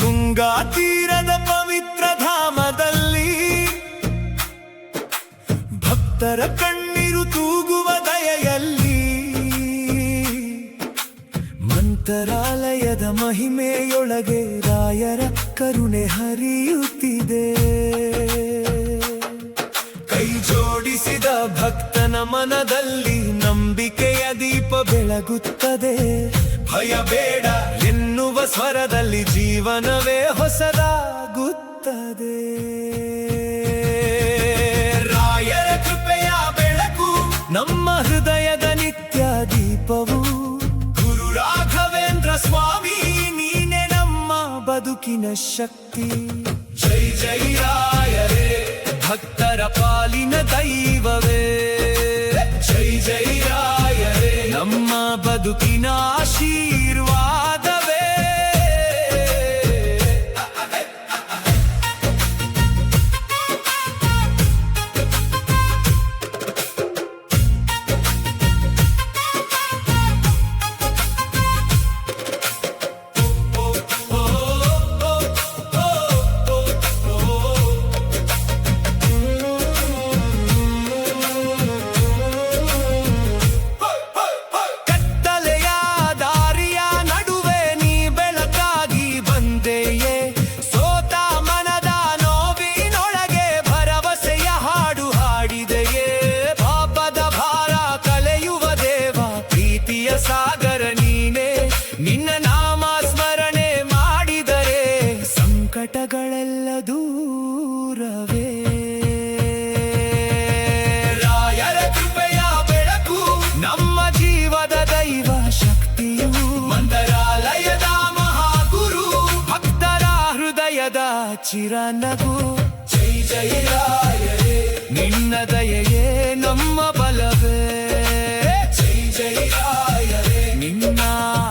ತುಂಗಾ ತೀರದ ಪವಿತ್ರ ಧಾಮದಲ್ಲಿ ಭಕ್ತರ ಕಣ್ಣೀರು ತೂಗುವ ದಯೆಯಲ್ಲಿ ಮಂತ್ರಾಲಯದ ಮಹಿಮೆಯೊಳಗೆ ರಾಯರ ಕರುಣೆ ಹರಿಯುತ್ತಿದೆ. ಕೈ ಜೋಡಿಸಿದ ಭಕ್ತನ ಮನದಲ್ಲಿ ನಂಬಿಕೆಯ ದೀಪ ಬೆಳಗುತ್ತದೆ. ಭಯ ಬೇಡ ಎನ್ನುವ ಸ್ವರದಲ್ಲಿ ಜೀವನವೇ ಹೊಸದಾಗುತ್ತದೆ. ರಾಯರ ಕೃಪೆಯ ಬೆಳಕು ನಮ್ಮ ಹೃದಯದ ನಿತ್ಯ ದೀಪವು. ಗುರು ರಾಘವೇಂದ್ರ ಸ್ವಾಮಿ ನೀನೆ ನಮ್ಮ ಬದುಕಿನ ಶಕ್ತಿ. ಜೈ ಜೈ ರಾಯರೇ ಭಕ್ತರ ಪಾಲಿನ ದೈವವೇ. ಜೈ ಜೈ ರಾಯರೇ ನಮ್ಮ ಬದುಕಿನ ಆಶೀರ್ವಾದವೇ. ಸಾಗರ ನೀನೆ, ನಿನ್ನ ನಾಮ ಸ್ಮರಣೆ ಮಾಡಿದರೆ ಸಂಕಟಗಳೆಲ್ಲ ದೂರವೇ. ರಾಯರ ಕೃಪೆಯ ಬೆಳಕು ನಮ್ಮ ಜೀವದ ದೈವ ಶಕ್ತಿಯು. ಮಂತ್ರಾಲಯದ ಮಹಾಗುರು ಭಕ್ತರ ಹೃದಯದ ಚಿರನಗು. ಜೈ ಜೈ ರಾಯರೇ ನಿನ್ನ ದಯೆಯೇ ನಮ್ಮ ಬಲವೇ. ಜೈ ಜೈ ರಾಯರೇ ನಿನ್ನ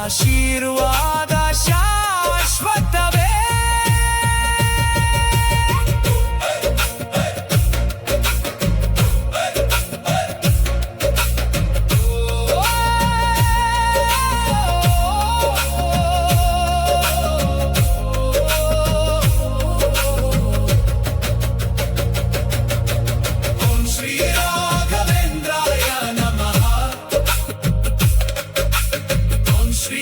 ಆಶೀರ್ವಾದ ಶಾಶ್ವತವೇ. ಓಂ ಶ್ರೀ ರಾಘವೇಂದ್ರಾಯ ನಮಃ. ಓಂ ಶ್ರೀ